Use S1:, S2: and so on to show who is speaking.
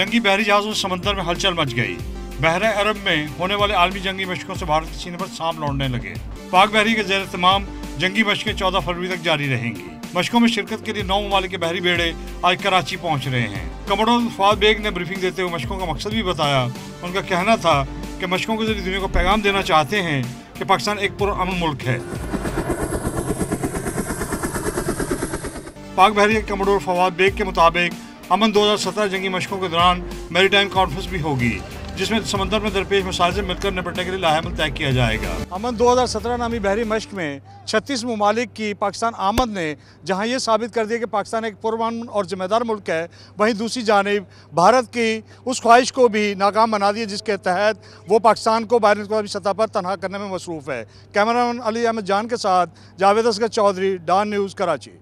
S1: जंगी बहरी जहाज़ों से समंदर में हलचल मच गई। बहरे अरब में होने वाले आलमी जंगी मशकों से भारत के सीने पर सांप लौटने लगे। पाक बहरी के ज़ेर तमाम जंगी मशकें 14 फरवरी तक जारी रहेंगी। मशकों में शिरकत के लिए 9 ममालिक के बहरी बेड़े आज कराची पहुंच रहे हैं। कमोडोर फवाद बेग ने ब्रीफिंग देते हुए मशकों का मकसद भी बताया। उनका कहना था कि मशकों के जरिए दुनिया को पैगाम देना चाहते हैं कि पाकिस्तान एक पुरअमन मुल्क है। पाक बहरी के कमोडोर फवाद बेग के मुताबिक अमन 2017 जंगी मशकों के दौरान मैरीटाइम कॉन्फ्रेंस भी होगी, जिसमें समंदर में दरपेश मसाइल से मिलकर निपटने के लिए लाहेमल तय किया जाएगा। अमन 2017 नामी बहरी मश्क में 36 ममालिक की पाकिस्तान आमद ने जहां ये साबित कर दिया कि पाकिस्तान एक पुरअमन और जिम्मेदार मुल्क है, वहीं दूसरी जानिब भारत की उस ख्वाहिश को भी नाकाम बना दिया जिसके तहत वो पाकिस्तान को बैनुल-अक़वामी सतह पर तनहा करने में मसरूफ़ है। कैमरामैन अली अहमद जान के साथ जावेद असगर चौधरी, डॉन न्यूज़, कराची।